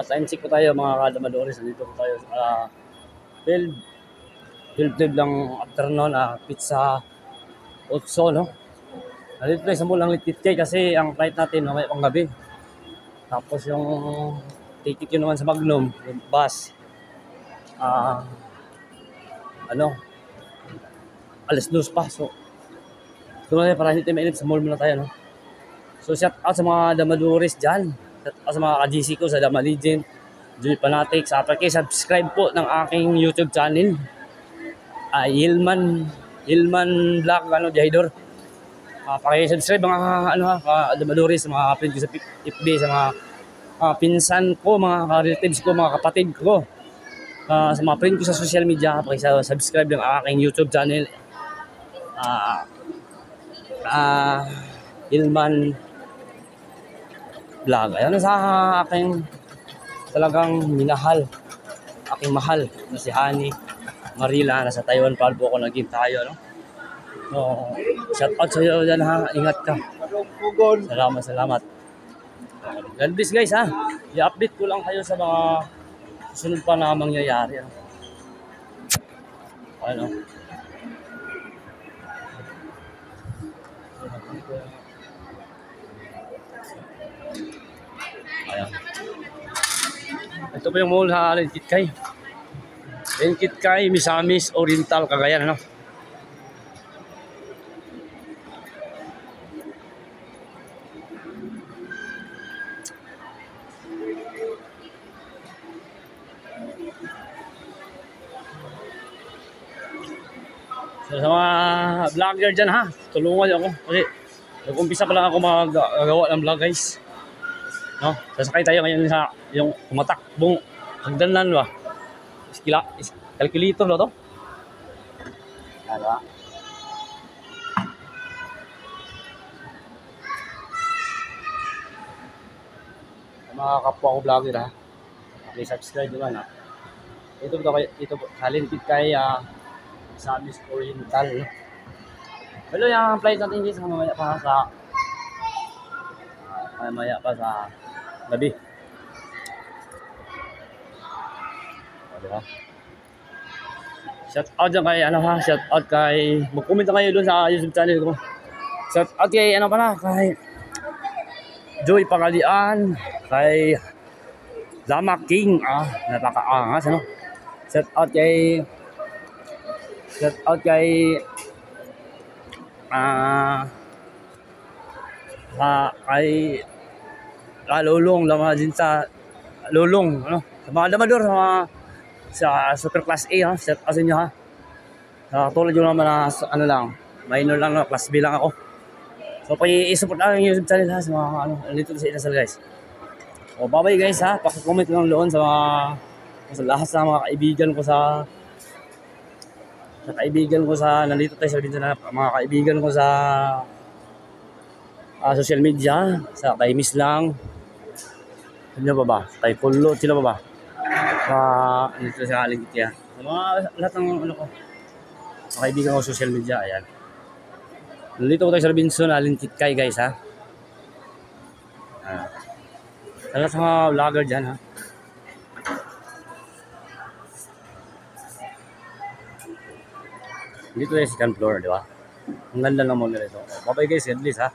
Time check po tayo mga kadamadores. Nandito po tayo sa field. Field lang afternoon, pizza 8, no? Nandito tayo sa Mulang Lititke kasi ang flight natin mamaya pang gabi. Tapos yung ticket yun naman sa Magnum, yung bus. Alas 2 pa. So, doon na para hindi tayo mainit sa mall muna tayo, no? So, shout out sa mga damadores dyan. Shout out sa mga ka-GC ko sa Dama Legend, Joy Fanatics. Subscribe po ng aking YouTube channel. Hilman Vlog, Jahidor. Paki-subscribe mga damadores, sa mga friend ko sa FB, sa mga pinsan ko, mga relatives ko, mga kapatid ko. Sa mga friend ko sa social media, paki-subscribe ng aking YouTube channel. Hilman Vlog. Ayan sa aking talagang minahal, aking mahal na si Honey Marila. Nasa Taiwan pa po ako naging tayo, no? So, shout out sa iyo dyan, ha. Ingat ka. Salamat. God bless, guys, ha. I-update ko lang kayo sa mga susunod pa na mangyayari, no? Ano? Ayan. Ito po yung mall sa Lenkitkay. Lenkitkay, Misamis, Oriental, Cagayan, ano? So, sa mga vlogger dyan, ha, tulungan niyo ako. Kasi nag-umpisa pa lang ako magawa ng vlog, guys. No? Sasakay tayo ngayon sa yung tumatakbong hagdanan ba? Calculator ba to? Ano ba? Mga kapwa ko vlogger, ha. Okay, subscribe naman, ha. Ito po, talented kay Samis Oriental. Hello, yung flight natin guys, mamaya pa sa gabi. Diba? Shout out dyan kay shout out kay, mag-comment na kayo doon sa YouTube channel ko. Shout out kay kay Joy Pangalian, kay Lama King, napakaangas, ano? Shout out kay Lulong, din sa Lulong, ano? Sa mga damador, sa Super Class A, ha? Shout out sa inyo, ha? Tulad yung naman na, minor lang, Class B lang ako. So, i-support lang yung YouTube channel, ha? Sa mga, dito sa Inasal, guys. So, bye-bye, guys, ha? Paki-comment lang doon sa lahat sa mga kaibigan ko nandito tayo sa Bintan, mga kaibigan ko sa social media, sa kay Miss lang. Sino pa ba? Kay Kulo, sino pa ba? Dito sa Aligitya. Mga lahat ng mga kaibigan ko sa social media, ayan. Nandito tayo sa Robinson, Aligitya, guys, ha. Sa lahat ng mga vlogger dyan, ha. Dito tayo sa second floor, di ba? Ang ganda ng mall nila ito. Bye-bye, guys. God bless, ha.